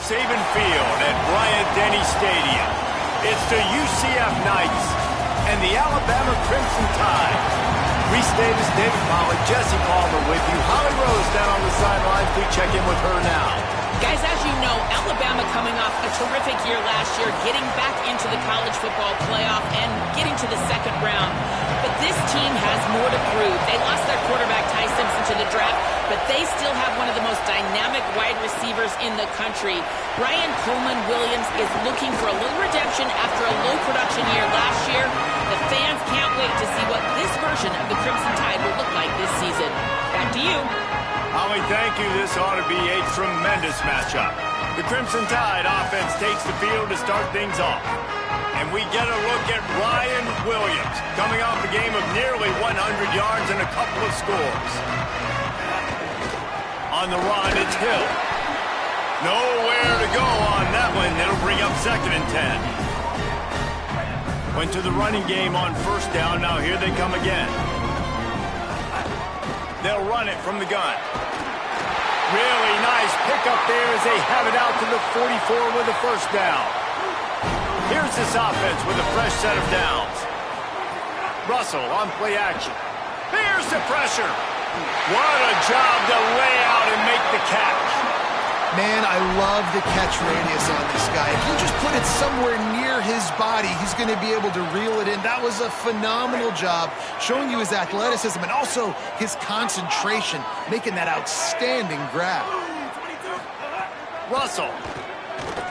Saban Field at Bryant-Denny Stadium. It's the UCF Knights and the Alabama Crimson Tide. Reese Davis, David Pollack, Jesse Palmer with you. Holly Rose down on the sidelines. We check in with her now. Guys, as you know, Alabama coming off a terrific year last year, getting back into the college football playoff and getting to the second round. But this team has more to prove. They lost their quarterback, Ty Simpson, to the draft, but they still have one of the most dynamic wide receivers in the country. Brian Coleman-Williams is looking for a little redemption after a low production year last year. The fans can't wait to see what this version of the Crimson Tide will look like this season. Back to you. Holly, thank you. This ought to be a tremendous matchup. The Crimson Tide offense takes the field to start things off. And we get a look at Ryan Williams, coming off a game of nearly 100 yards and a couple of scores. On the run, it's Hill. Nowhere to go on that one. It'll bring up 2nd and 10. Went to the running game on first down. Now here they come again. They'll run it from the gun. Really nice pickup there as they have it out to the 44 with a first down. Here's this offense with a fresh set of downs. Russell on play action. Here's the pressure. What a job to lay out and make the catch. Man, I love the catch radius on this guy. If you just put it somewhere near his body, he's going to be able to reel it in. That was a phenomenal job, showing you his athleticism and also his concentration, making that outstanding grab. Russell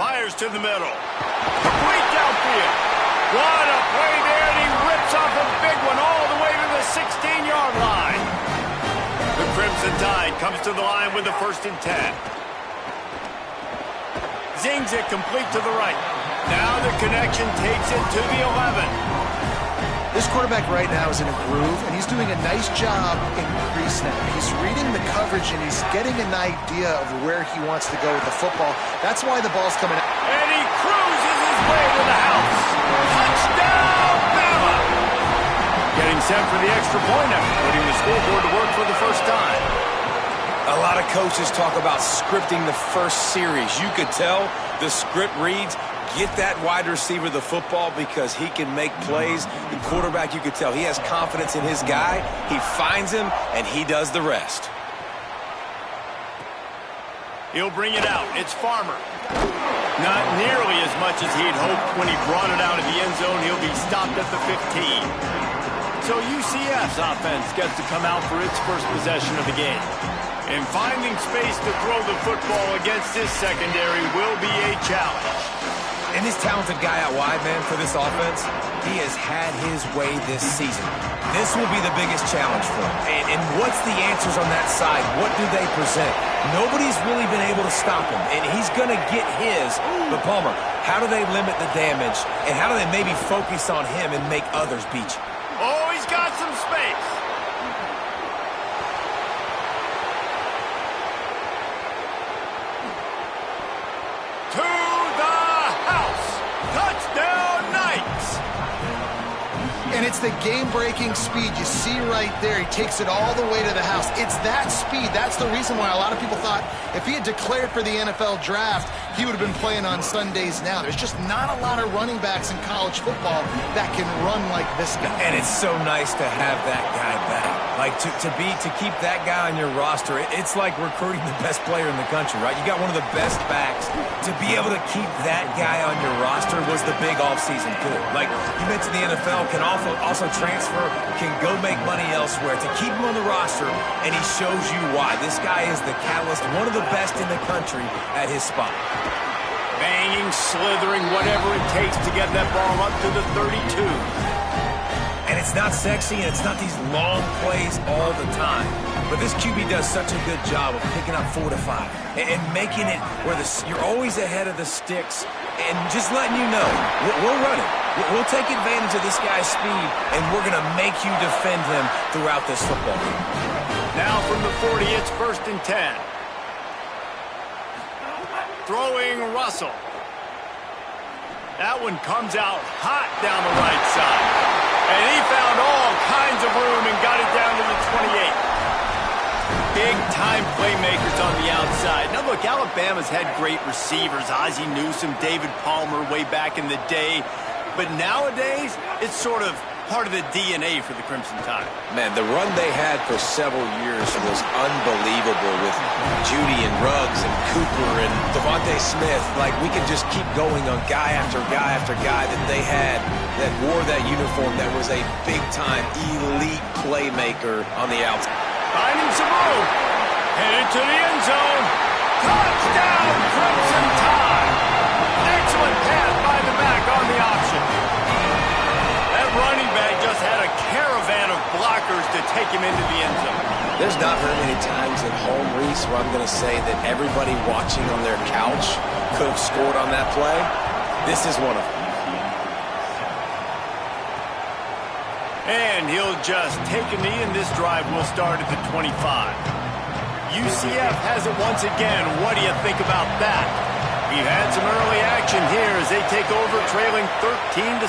fires to the middle. Complete downfield. What a play there, and he rips off a big one all the way to the 16-yard line. The Crimson Tide comes to the line with a 1st and 10. Zings it complete to the right. Now the connection takes it to the 11. This quarterback right now is in a groove, and he's doing a nice job in pre-snap. He's reading the coverage, and he's getting an idea of where he wants to go with the football. That's why the ball's coming out. And he cruises his way to the house. Touchdown, Bama! Getting set for the extra point after putting the scoreboard to work for the first time. A lot of coaches talk about scripting the first series. You could tell the script reads, get that wide receiver the football because he can make plays. The quarterback, you could tell, he has confidence in his guy. He finds him, and he does the rest. He'll bring it out. It's Farmer. Not nearly as much as he had hoped when he brought it out of the end zone. He'll be stopped at the 15. So UCF's offense gets to come out for its first possession of the game. And finding space to throw the football against this secondary will be a challenge. And this talented guy out wide, man, for this offense, he has had his way this season. This will be the biggest challenge for him. And what's the answers on that side? What do they present? Nobody's really been able to stop him, and he's going to get his. But, Palmer, how do they limit the damage, and how do they maybe focus on him and make others beat you? Oh, he's got some space. And it's the game-breaking speed you see right there. He takes it all the way to the house. It's that speed. That's the reason why a lot of people thought if he had declared for the NFL draft, he would have been playing on Sundays now. There's just not a lot of running backs in college football that can run like this guy. And it's so nice to have that guy back. Like, to keep that guy on your roster, it's like recruiting the best player in the country, right? You got one of the best backs. To be able to keep that guy on your roster was the big offseason too. Like, you mentioned the NFL can also transfer, can go make money elsewhere. To keep him on the roster, and he shows you why. This guy is the catalyst, one of the best in the country at his spot. Banging, slithering, whatever it takes to get that ball up to the 32. And it's not sexy, and it's not these long plays all the time. But this QB does such a good job of picking up 4 to 5 and making it where you're always ahead of the sticks and just letting you know, we'll run it. We'll take advantage of this guy's speed, and we're going to make you defend him throughout this football game. Now from the 40, it's 1st and 10. Throwing Russell. That one comes out hot down the right side. And he found all kinds of room and got it down to the 28. Big-time play playmakers on the outside. Now, look, Alabama's had great receivers. Ozzie Newsome, David Palmer way back in the day. But nowadays, it's sort of part of the DNA for the Crimson Tide. Man, the run they had for several years was unbelievable with Judy and Ruggs and Cooper and Devontae Smith. Like, we could just keep going on guy after guy after guy that they had that wore that uniform that was a big-time elite playmaker on the outside. Finding some room. Headed to the end zone. Touchdown, Crimson Tide. Excellent pass by the back on the option. That running back just had a caravan of blockers to take him into the end zone. There's not very many times at home, Reese, where I'm going to say that everybody watching on their couch could have scored on that play. This is one of them. And he'll just take a knee, and this drive will start at the 25. UCF has it once again. What do you think about that? We've had some early action here as they take over, trailing 13-7.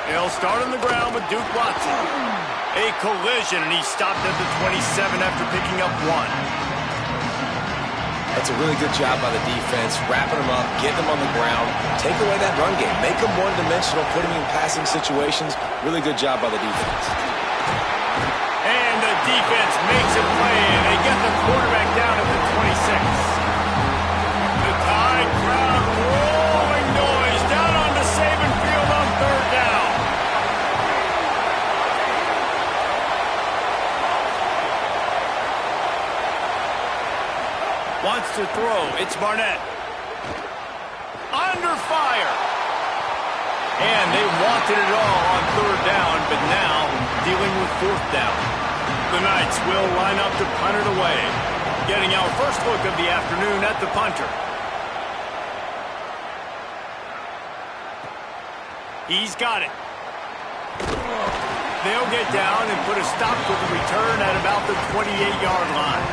They'll start on the ground with Duke Watson. A collision, and he stopped at the 27 after picking up 1. That's a really good job by the defense, wrapping them up, getting them on the ground, take away that run game, make them one-dimensional, put them in passing situations. Really good job by the defense. And the defense makes a play, and they get the quarterback down at the 26. The Tide crowd rolling noise down onto Saban Field on 3rd down. Wants to throw. It's Barnett. Under fire. And they wanted it all on 3rd down, but now dealing with 4th down. The Knights will line up to punt it away. Getting our first look of the afternoon at the punter. He's got it. They'll get down and put a stop to the return at about the 28-yard line.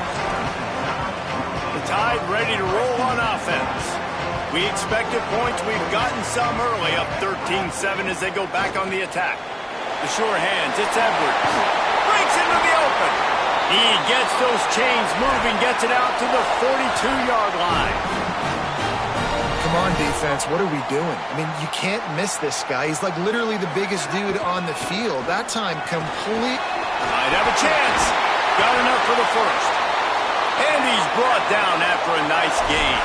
The Tide ready to roll on offense. We expected points. We've gotten some early, up 13-7 as they go back on the attack. The sure hands, it's Edwards. Breaks into the open. He gets those chains moving, gets it out to the 42-yard line. Come on, defense. What are we doing? I mean, you can't miss this guy. He's like literally the biggest dude on the field. That time, complete. Might have a chance. Got enough for the first. And he's brought down after a nice gain.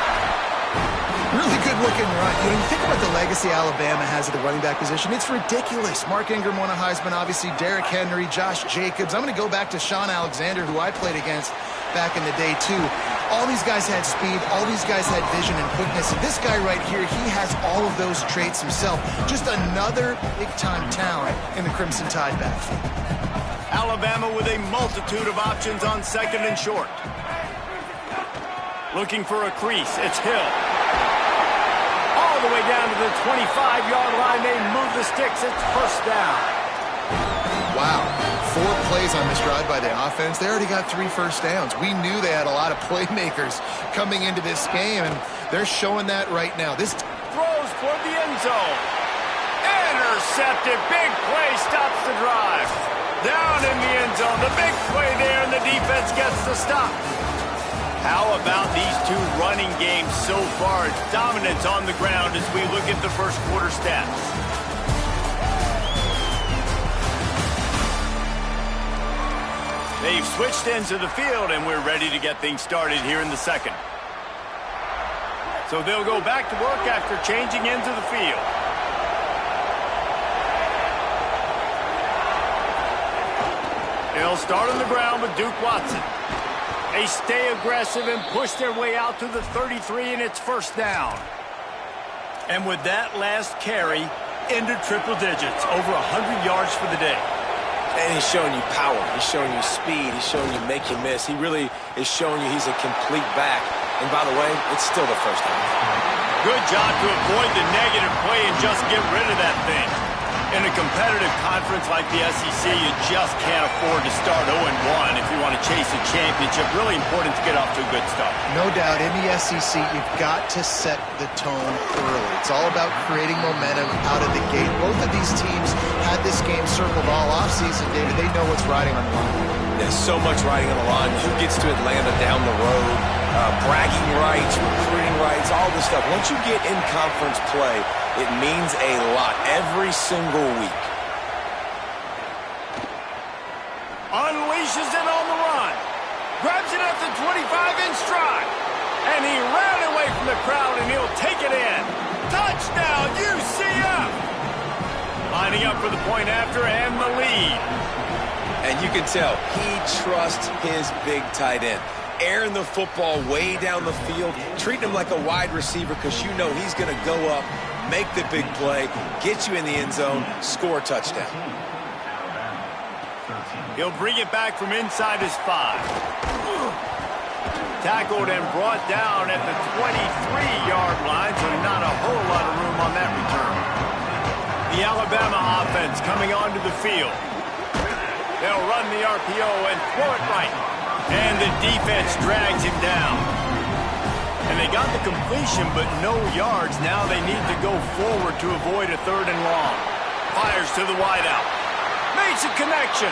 Really good-looking run. You know, you think about the legacy Alabama has at the running back position. It's ridiculous. Mark Ingram won a Heisman, obviously. Derrick Henry, Josh Jacobs. I'm going to go back to Sean Alexander, who I played against back in the day, too. All these guys had speed. All these guys had vision and quickness. And this guy right here, he has all of those traits himself. Just another big-time talent in the Crimson Tide backfield. Alabama with a multitude of options on 2nd and short. Looking for a crease. It's Hill. All the way down to the 25-yard line. They move the sticks. It's 1st down. Wow. 4 plays on this drive by the offense. They already got 3 first downs. We knew they had a lot of playmakers coming into this game, and they're showing that right now. This throws toward the end zone. Intercepted. Big play stops the drive. Down in the end zone. The big play there, and the defense gets the stop. How about these two running games so far? Dominance on the ground as we look at the first quarter stats. They've switched ends of the field, and we're ready to get things started here in the second. So they'll go back to work after changing ends of the field. They'll start on the ground with Duke Watson. They stay aggressive and push their way out to the 33, and it's 1st down. And with that last carry, into triple digits, over 100 yards for the day. And he's showing you power. He's showing you speed. He's showing you make you miss. He really is showing you he's a complete back. And by the way, it's still the 1st down. Good job to avoid the negative play and just get rid of that thing. In a competitive conference like the SEC, you just can't afford to start 0-1 if you want to chase a championship. Really important to get off to a good start. No doubt, in the SEC, you've got to set the tone early. It's all about creating momentum out of the gate. Both of these teams had this game circled all offseason, David. They know what's riding on the line. There's so much riding on the line. Who gets to Atlanta down the road? Bragging rights, recruiting rights, all this stuff. Once you get in conference play, it means a lot every single week. Unleashes it on the run. Grabs it at the 25 in stride. And he ran away from the crowd, and he'll take it in. Touchdown, UCF! Lining up for the point after and the lead. And you can tell he trusts his big tight end. Airing the football way down the field, treating him like a wide receiver because you know he's going to go up, make the big play, get you in the end zone, score a touchdown. He'll bring it back from inside his 5. Tackled and brought down at the 23-yard line, so not a whole lot of room on that return. The Alabama offense coming onto the field. They'll run the RPO and throw it right. And the defense drags him down. And they got the completion, but no yards. Now they need to go forward to avoid a 3rd and long. Fires to the wideout. Makes a connection.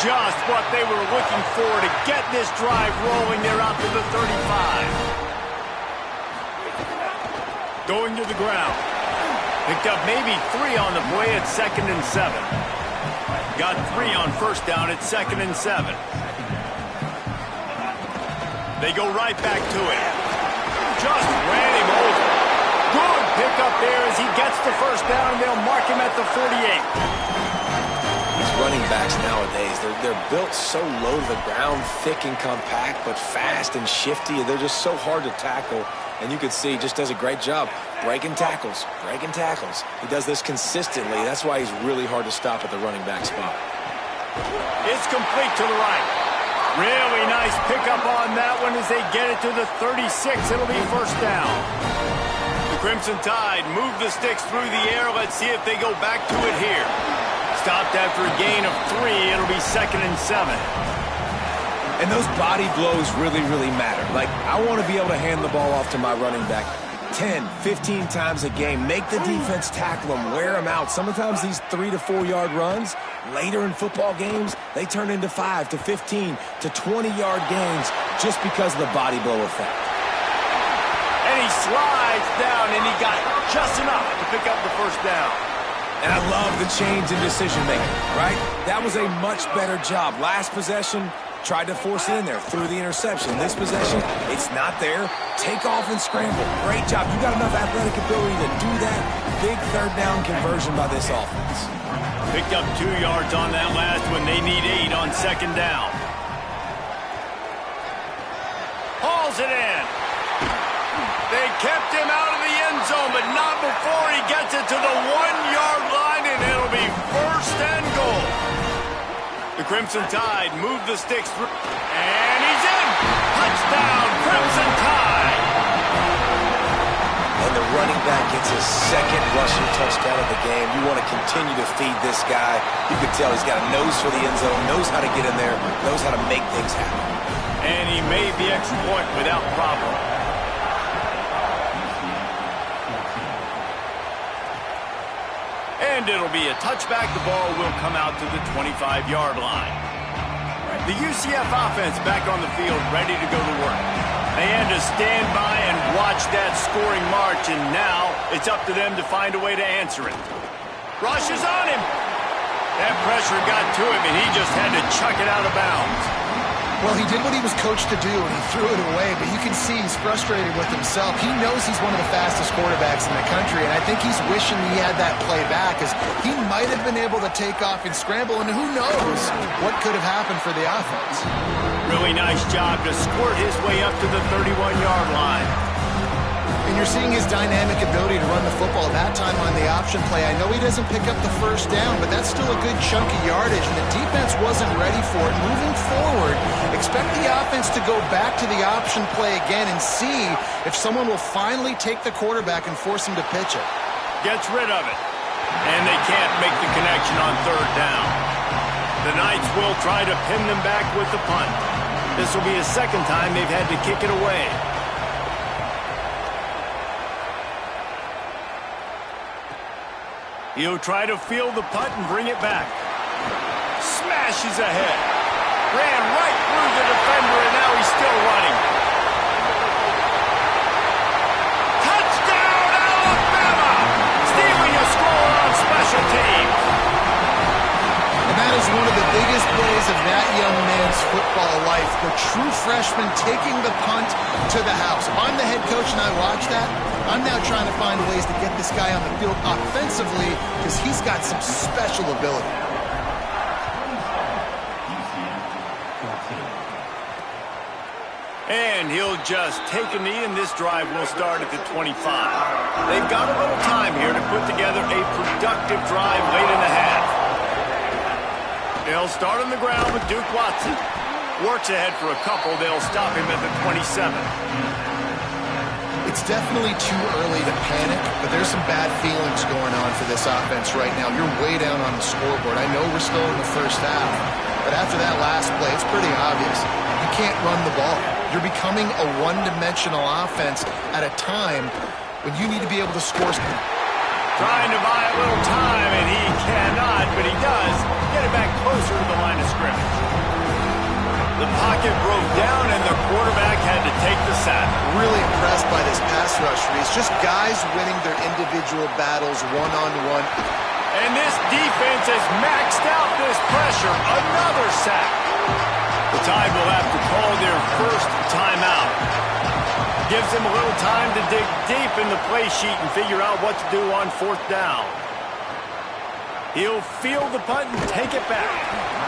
Just what they were looking for to get this drive rolling. They're out to the 35. Going to the ground. Picked up maybe 3 on the play at 2nd and 7. Got 3 on 1st down at 2nd and 7. They go right back to it. Just ran him over. Good pickup there as he gets the 1st down. They'll mark him at the 48. These running backs nowadays, they're built so low to the ground, thick and compact, but fast and shifty. They're just so hard to tackle. And you can see he just does a great job breaking tackles, breaking tackles. He does this consistently. That's why he's really hard to stop at the running back spot. It's complete to the right. Really nice pickup on that one as they get it to the 36. It'll be 1st down. The Crimson Tide move the sticks through the air. Let's see if they go back to it here. Stopped after a gain of 3. It'll be 2nd and 7. And those body blows really, really matter. Like, I want to be able to hand the ball off to my running back 10, 15 times a game. Make the defense tackle them, wear them out. Sometimes these 3 to 4 yard runs, later in football games, they turn into 5 to 15 to 20-yard gains just because of the body blow effect. And he slides down, and he got just enough to pick up the 1st down. And I love the change in decision-making, right? That was a much better job. Last possession, tried to force it in there, threw the interception. This possession, it's not there. Take off and scramble. Great job. You got enough athletic ability to do that. Big 3rd down conversion by this offense. Picked up 2 yards on that last one. They need 8 on 2nd down. Hauls it in. They kept him out of the end zone, but not before he gets it to the 1-yard line, and it'll be 1st and goal. The Crimson Tide move the sticks through, and he's in. Touchdown, Crimson Tide. And the running back gets his 2nd rushing touchdown of the game. You want to continue to feed this guy. You can tell he's got a nose for the end zone, knows how to get in there, knows how to make things happen. And he made the extra point without problem. And it'll be a touchback. The ball will come out to the 25-yard line. The UCF offense back on the field, ready to go to work. They had to stand by and watch that scoring march, and now it's up to them to find a way to answer it. Rush is on him. That pressure got to him, and he just had to chuck it out of bounds. Well, he did what he was coached to do, and he threw it away, but you can see he's frustrated with himself. He knows he's one of the fastest quarterbacks in the country, and I think he's wishing he had that play back, as he might have been able to take off and scramble, and who knows what could have happened for the offense. Really nice job to squirt his way up to the 31-yard line. And you're seeing his dynamic ability to run the football that time on the option play. I know he doesn't pick up the 1st down, but that's still a good chunk of yardage, and the defense wasn't ready for it. Moving forward, expect the offense to go back to the option play again and see if someone will finally take the quarterback and force him to pitch it. Gets rid of it. And they can't make the connection on third down. The Knights will try to pin them back with the punt. This will be the second time they've had to kick it away. He'll try to field the punt and bring it back. Smashes ahead. Ran right through the defender, and now he's still running. Touchdown, Alabama! Stealing a score on special teams. And that is one of the biggest plays of that young man's football life. The true freshman taking the punt to the house. If I'm the head coach and I watch that, I'm now trying to find ways to get this guy on the field offensively because he's got some special ability. And he'll just take a knee, and this drive will start at the 25. They've got a little time here to put together a productive drive late in the half. They'll start on the ground with Duke Watson. Works ahead for a couple. They'll stop him at the 27. It's definitely too early to panic, but there's some bad feelings going on for this offense right now. You're way down on the scoreboard. I know we're still in the first half, but after that last play, it's pretty obvious. You can't run the ball. You're becoming a one-dimensional offense at a time when you need to be able to score. Trying to buy a little time, and he cannot, but he does get it back closer to the line of scrimmage. The pocket broke down, and the quarterback had to take the sack. Really impressed by this pass rush, Reese. Just guys winning their individual battles one-on-one. And this defense has maxed out this pressure. Another sack. The Tide will have to call their first timeout. Gives them a little time to dig deep in the play sheet and figure out what to do on fourth down. He'll field the punt and take it back.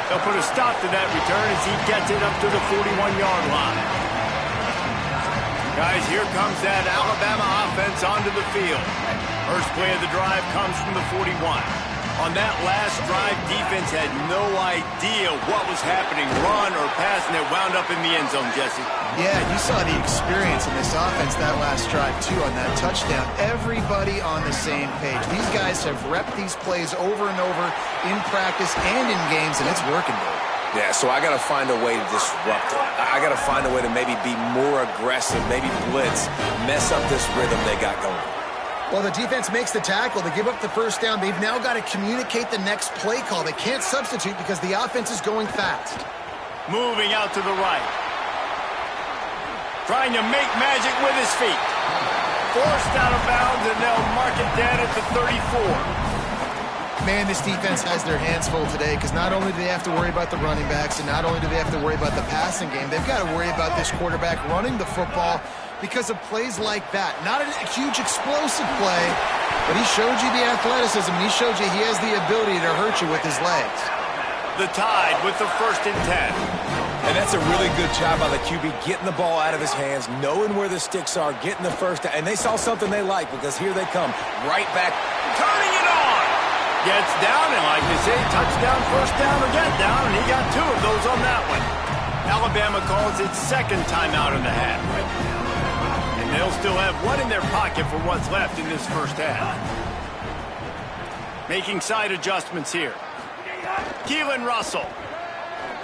They'll put a stop to that return as he gets it up to the 41-yard line. Guys, here comes that Alabama offense onto the field. First play of the drive comes from the 41. On that last drive, defense had no idea what was happening, run or pass, and it wound up in the end zone, Jesse. Yeah, you saw the experience in this offense that last drive, too, on that touchdown. Everybody on the same page. These guys have repped these plays over and over in practice and in games, and it's working, dude. Yeah, so I got to find a way to disrupt it. I got to find a way to maybe be more aggressive, maybe blitz, mess up this rhythm they got going. Well, the defense makes the tackle. They give up the first down. They've now got to communicate the next play call. They can't substitute because the offense is going fast. Moving out to the right. Trying to make magic with his feet. Forced out of bounds, and they'll mark it dead at the 34. Man, this defense has their hands full today because not only do they have to worry about the running backs and not only do they have to worry about the passing game, they've got to worry about this quarterback running the football because of plays like that. Not a huge explosive play, but he showed you the athleticism. He showed you he has the ability to hurt you with his legs. The Tide with the 1st and 10. And that's a really good job by the QB, getting the ball out of his hands, knowing where the sticks are, getting the first down. And they saw something they like because here they come, right back, turning it on. Gets down, and like they say, touchdown, first down, or get down, and he got 2 of those on that one. Alabama calls its second timeout in the half. And they'll still have one in their pocket for what's left in this first half. Making side adjustments here. Keelan Russell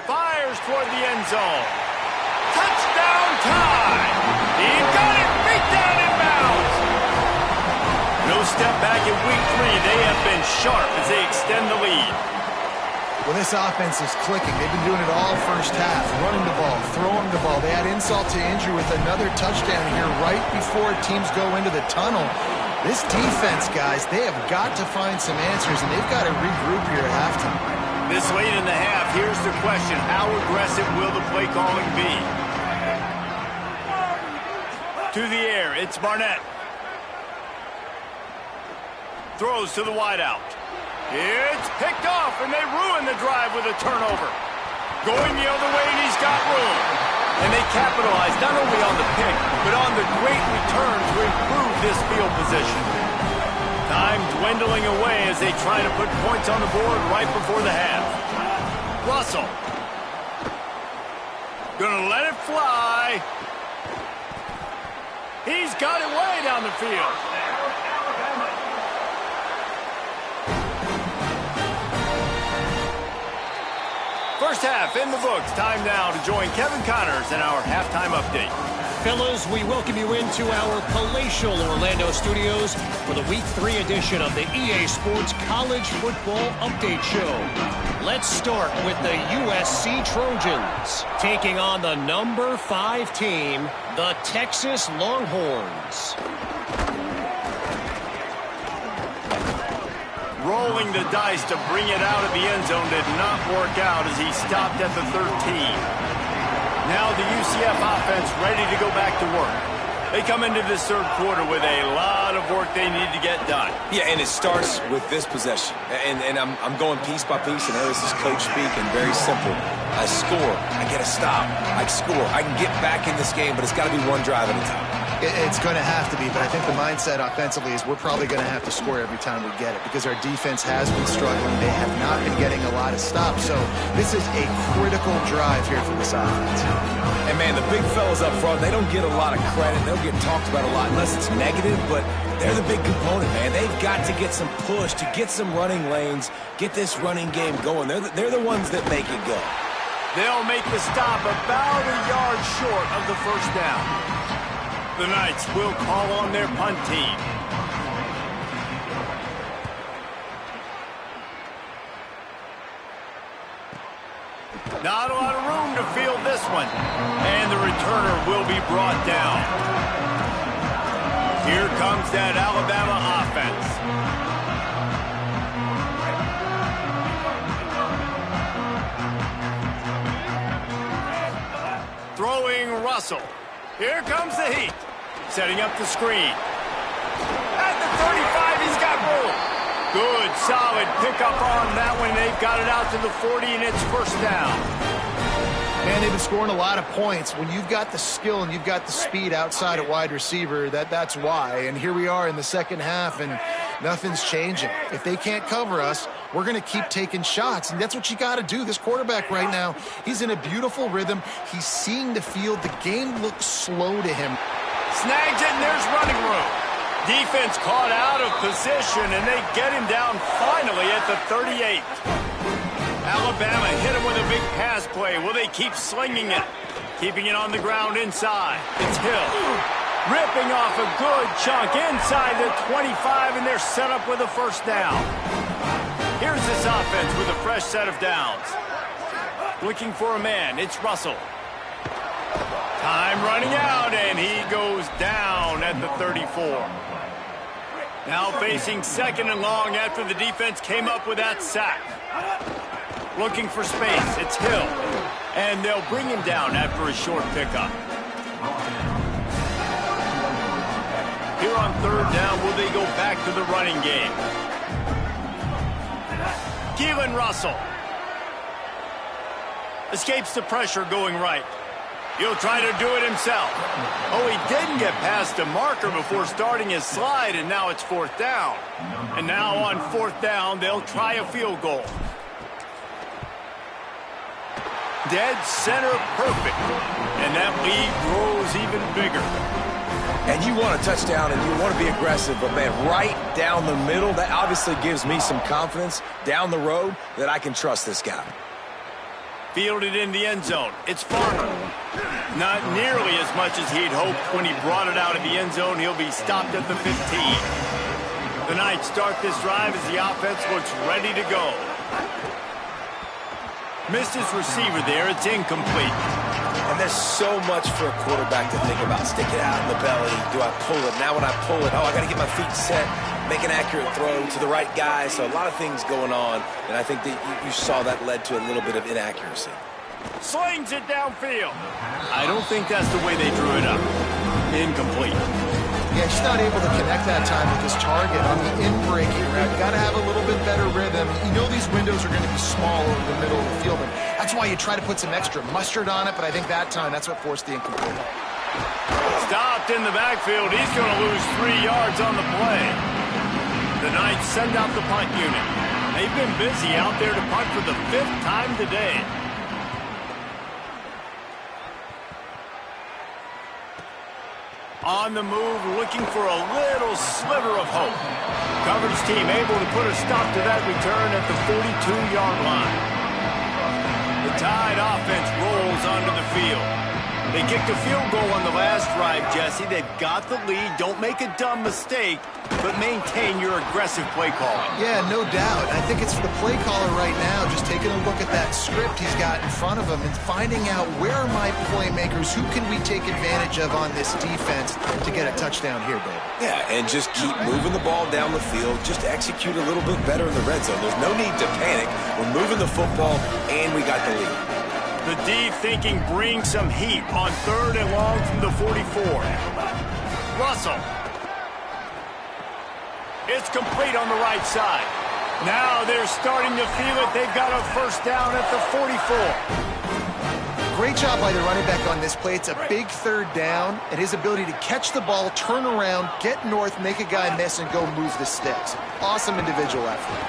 fires toward the end zone. Touchdown Tide! He got it, beat down in bounds. No step back in week 3. They have been sharp as they extend the lead. Well, this offense is clicking. They've been doing it all first half. Running the ball, throwing the ball. They add insult to injury with another touchdown here right before teams go into the tunnel. This defense, guys, they have got to find some answers, and they've got to regroup here at halftime. This late in the half, here's the question. How aggressive will the play calling be? To the air, it's Barnett. Throws to the wideout. It's picked off, and they ruin the drive with a turnover. Going the other way, and he's got room. And they capitalize not only on the pick, but on the great return to improve this field position. Time dwindling away as they try to put points on the board right before the half. Russell. Gonna let it fly. He's got it way down the field. First half in the books. Time now to join Kevin Connors in our halftime update. Fellas, we welcome you into our palatial Orlando studios for the Week 3 edition of the EA Sports College Football Update Show. Let's start with the USC Trojans, taking on the number 5 team, the Texas Longhorns. Rolling the dice to bring it out of the end zone did not work out as he stopped at the 13. Now the UCF offense ready to go back to work. They come into this third quarter with a lot of work they need to get done. Yeah, and it starts with this possession. And I'm going piece by piece, and this is coach speaking, very simple. I score, I get a stop, I score. I can get back in this game, but it's got to be one drive at a time. It's going to have to be, but I think the mindset offensively is we're probably going to have to score every time we get it because our defense has been struggling. They have not been getting a lot of stops, so this is a critical drive here for this offense. And, man, the big fellas up front, they don't get a lot of credit. They'll get talked about a lot unless it's negative, but they're the big component, man. They've got to get some push, to get some running lanes, get this running game going. They're the ones that make it go. They'll make the stop about a yard short of the first down. The Knights will call on their punt team. Not a lot of room to field this one. And the returner will be brought down. Here comes that Alabama offense. Throwing Russell. Here comes the heat. Setting up the screen. At the 35, he's got room. Good, solid pickup on that one. They've got it out to the 40, and it's first down. Man, they've been scoring a lot of points. When you've got the skill and you've got the speed outside at wide receiver, that's why. And here we are in the second half, and nothing's changing. If they can't cover us, we're going to keep taking shots, and that's what you got to do. This quarterback right now, he's in a beautiful rhythm. He's seeing the field. The game looks slow to him. Snags it, and there's running room. Defense caught out of position, and they get him down finally at the 38. Alabama hit him with a big pass play. Will they keep slinging it? Keeping it on the ground inside. It's Hill. Ripping off a good chunk inside the 25, and they're set up with a first down. Here's this offense with a fresh set of downs. Looking for a man. It's Russell. Time running out, and he goes down at the 34. Now facing second and long after the defense came up with that sack. Looking for space. It's Hill. And they'll bring him down after a short pickup. Here on third down, will they go back to the running game? Keelan Russell. Escapes the pressure going right. He'll try to do it himself. Oh, he didn't get past a marker before starting his slide, and now it's fourth down. And now on fourth down, they'll try a field goal. Dead center perfect. And that lead grows even bigger. And you want a touchdown, and you want to be aggressive, but, man, right down the middle, that obviously gives me some confidence down the road that I can trust this guy. Fielded in the end zone. It's Farmer. Not nearly as much as he'd hoped when he brought it out of the end zone. He'll be stopped at the 15. The Knights start this drive as the offense looks ready to go. Missed his receiver there. It's incomplete. And there's so much for a quarterback to think about. Stick it out in the belly. Do I pull it? Now when I pull it, I got to get my feet set, make an accurate throw to the right guy. So a lot of things going on, and I think that you saw that led to a little bit of inaccuracy. Slings it downfield. I don't think that's the way they drew it up. Incomplete. Yeah, he's not able to connect that time with his target on the in-breaking route. You got to have a little bit better rhythm. You know these windows are going to be small over the middle of the field, and that's why you try to put some extra mustard on it, but I think that time that's what forced the incomplete. Stopped in the backfield. He's going to lose 3 yards on the play. The Knights send out the punt unit. They've been busy out there to punt for the 5th time today. On the move, looking for a little sliver of hope. Coverage team able to put a stop to that return at the 42-yard line. The The Tide offense rolls onto the field. They kicked a field goal on the last drive, Jesse. They've got the lead. Don't make a dumb mistake, but maintain your aggressive play call. Yeah, no doubt. I think it's the play caller right now just taking a look at that script he's got in front of him and finding out where are my playmakers, who can we take advantage of on this defense to get a touchdown here, Dave. Yeah, and just keep moving the ball down the field. Just execute a little bit better in the red zone. There's no need to panic. We're moving the football, and we got the lead. The D thinking bring some heat on 3rd and long from the 44. Russell. It's complete on the right side. Now they're starting to feel it. They've got a first down at the 44. Great job by the running back on this play. It's a big 3rd down, and his ability to catch the ball, turn around, get north, make a guy miss, and go move the sticks. Awesome individual effort.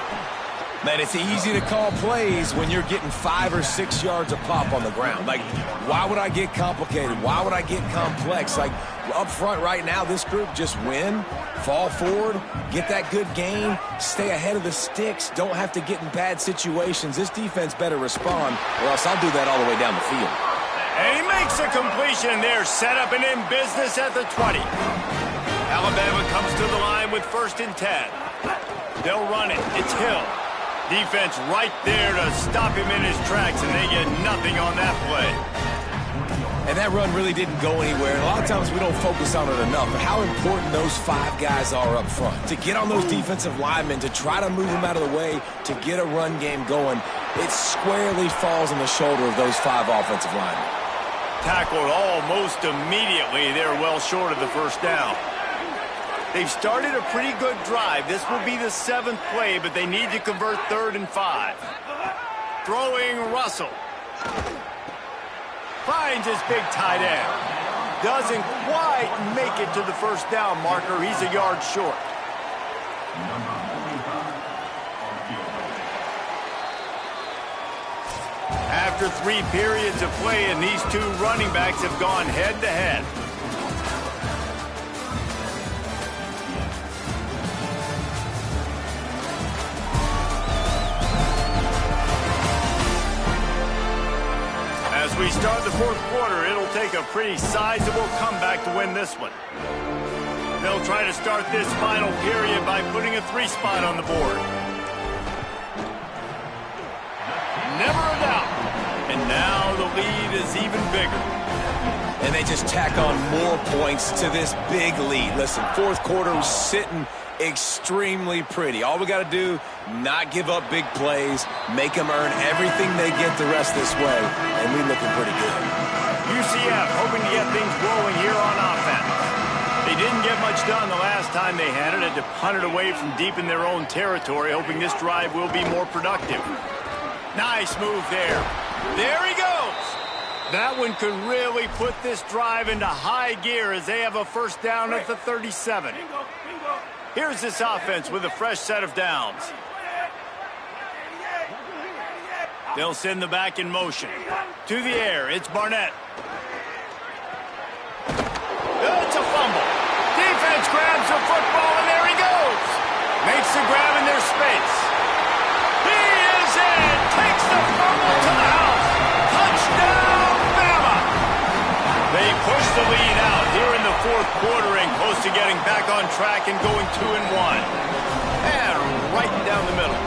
Man, it's easy to call plays when you're getting 5 or 6 yards of pop on the ground. Like, why would I get complicated? Why would I get complex? Like, up front right now, this group just win, fall forward, get that good gain, stay ahead of the sticks, don't have to get in bad situations. This defense better respond, or else I'll do that all the way down the field. And he makes a completion there, set up and in business at the 20. Alabama comes to the line with 1st and 10. They'll run it. It's Hill. Defense right there to stop him in his tracks, and they get nothing on that play. And that run really didn't go anywhere. And a lot of times we don't focus on it enough, but how important those 5 guys are up front. To get on those defensive linemen, to try to move them out of the way, to get a run game going, it squarely falls on the shoulder of those 5 offensive linemen. Tackled almost immediately. They're well short of the first down. They've started a pretty good drive. This will be the 7th play, but they need to convert 3rd and 5. Throwing Russell. Finds his big tight end. Doesn't quite make it to the first down marker. He's a yard short. After 3 periods of play, and these 2 running backs have gone head-to-head. As we start the 4th quarter, it'll take a pretty sizable comeback to win this one. They'll try to start this final period by putting a 3 spot on the board. Never a doubt. And now the lead is even bigger. And they just tack on more points to this big lead. Listen, 4th quarter sitting extremely pretty. All we got to do, not give up big plays, make them earn everything they get the rest this way, and we're looking pretty good. UCF hoping to get things rolling here on offense. They didn't get much done the last time they had it. Had to punt it away from deep in their own territory, hoping this drive will be more productive. Nice move there. There he goes. That one could really put this drive into high gear as they have a first down at the 37. Here's this offense with a fresh set of downs. They'll send the back in motion. To the air, it's Barnett. It's a fumble. Defense grabs the football, and there he goes. Makes the grab in their space. He is in. Takes the fumble to the house. Touchdown, Bama. They push the lead out here in the 4th quarter and close to getting back on track and going 2-1. And right down the middle.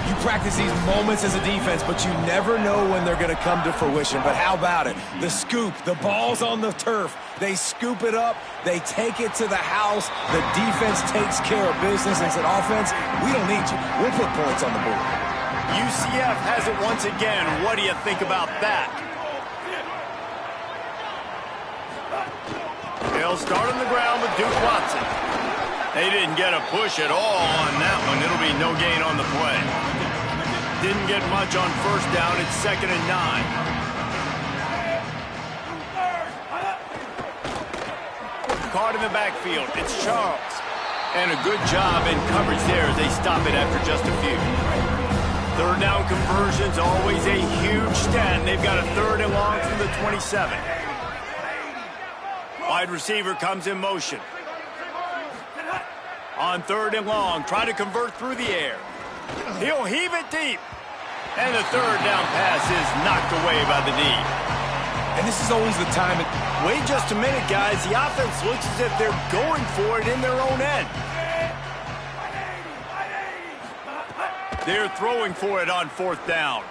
You practice these moments as a defense, but you never know when they're going to come to fruition. But how about it? The scoop, the ball's on the turf. They scoop it up. They take it to the house. The defense takes care of business and said, offense, we don't need you. We'll put points on the board. UCF has it once again. What do you think about that? They'll start on the ground with Duke Watson. They didn't get a push at all on that one. It'll be no gain on the play. Didn't get much on first down. It's 2nd and 9. Caught in the backfield. It's Charles. And a good job in coverage there as they stop it after just a few. 3rd down conversion's always a huge stat. They've got a 3rd and long from the 27. Wide receiver comes in motion. On 3rd and long, try to convert through the air. He'll heave it deep. And the third down pass is knocked away by the D. And this is always the time. Wait just a minute, guys. The offense looks as if they're going for it in their own end. They're throwing for it on fourth down.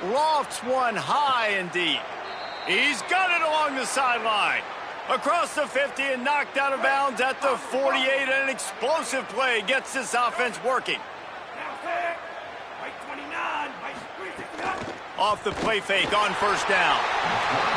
Lofts one high and deep. He's got it along the sideline. Across the 50 and knocked out of bounds at the 48. And an explosive play gets this offense working. Off the play fake on first down.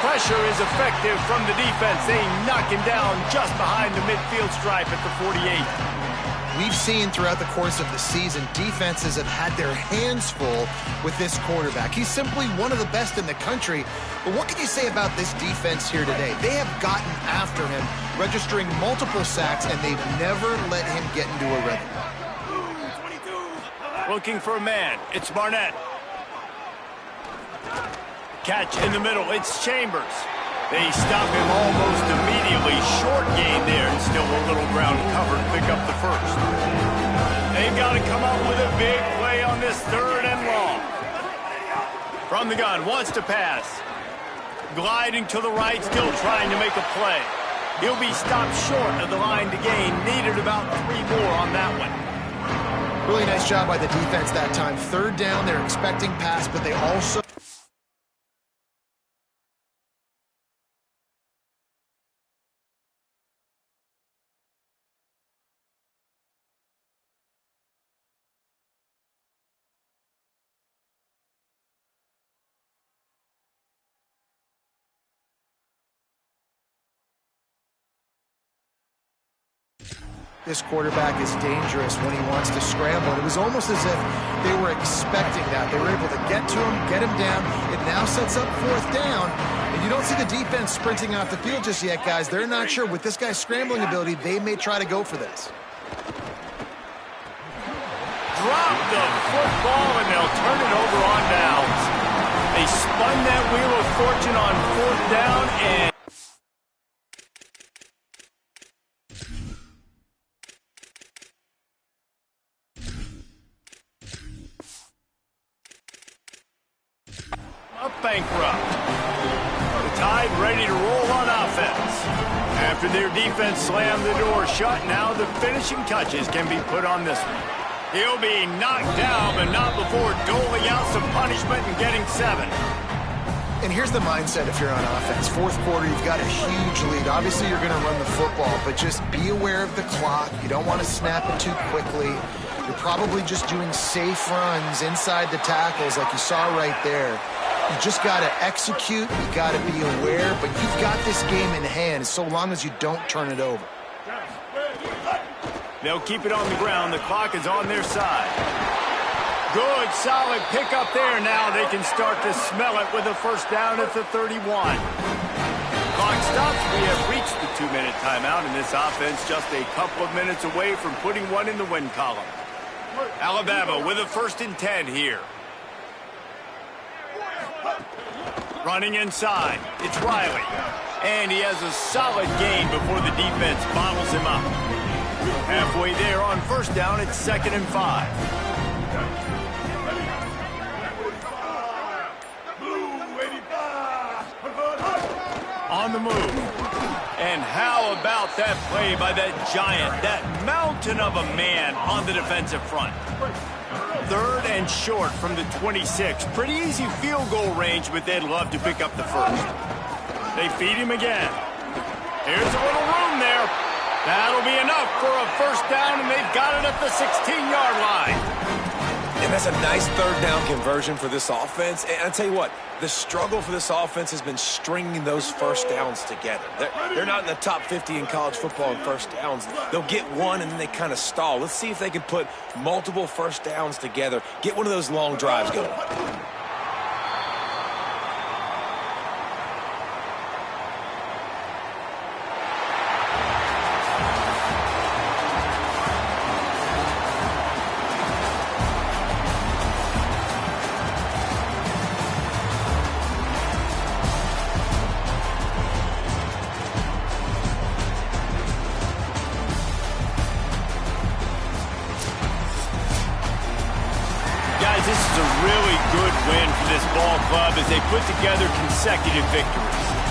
Pressure is effective from the defense. They knock him down just behind the midfield stripe at the 48. We've seen throughout the course of the season, defenses have had their hands full with this quarterback. He's simply one of the best in the country. But what can you say about this defense here today? They have gotten after him, registering multiple sacks, and they've never let him get into a rhythm. Looking for a man. It's Barnett. Catch in the middle. It's Chambers. They stop him almost immediately. Short gain there, and still a little ground covered. Pick up the first. They've got to come up with a big play on this third and long. From the gun, wants to pass. Gliding to the right, still trying to make a play. He'll be stopped short of the line to gain. Needed about 3 more on that one. Really nice job by the defense that time. Third down, they're expecting pass, but they also... This quarterback is dangerous when he wants to scramble. It was almost as if they were expecting that. They were able to get to him, get him down. It now sets up fourth down. And you don't see the defense sprinting off the field just yet, guys. They're not sure. With this guy's scrambling ability, they may try to go for this. Drop the football, and they'll turn it over on downs. They spun that wheel of fortune on fourth down, and bankrupt. The Tide ready to roll on offense. After their defense slammed the door shut, now the finishing touches can be put on this one. He'll be knocked down, but not before doling out some punishment and getting 7. And here's the mindset if you're on offense. Fourth quarter, you've got a huge lead. Obviously, you're going to run the football, but just be aware of the clock. You don't want to snap it too quickly. You're probably just doing safe runs inside the tackles like you saw right there. You just got to execute. You got to be aware, but you've got this game in hand so long as you don't turn it over. They'll keep it on the ground. The clock is on their side. Good, solid pickup there. Now they can start to smell it with a first down at the 31. Clock stops. We have reached the 2-minute timeout, and this offense just a couple of minutes away from putting one in the win column. Alabama with a 1st and 10 here. Running inside, it's Riley. And he has a solid gain before the defense bottles him up. Halfway there on first down, it's 2nd and 5. On the move. And how about that play by that giant, that mountain of a man on the defensive front? 3rd and short from the 26. Pretty easy field goal range, but they'd love to pick up the first. They feed him again. Here's a little room there. That'll be enough for a first down, and they've got it at the 16-yard line. And that's a nice third down conversion for this offense. And I'll tell you what, the struggle for this offense has been stringing those first downs together. They're not in the top 50 in college football in first downs. They'll get one, and then they kind of stall. Let's see if they can put multiple first downs together, get one of those long drives going. Guys, this is a really good win for this ball club as they put together consecutive victories.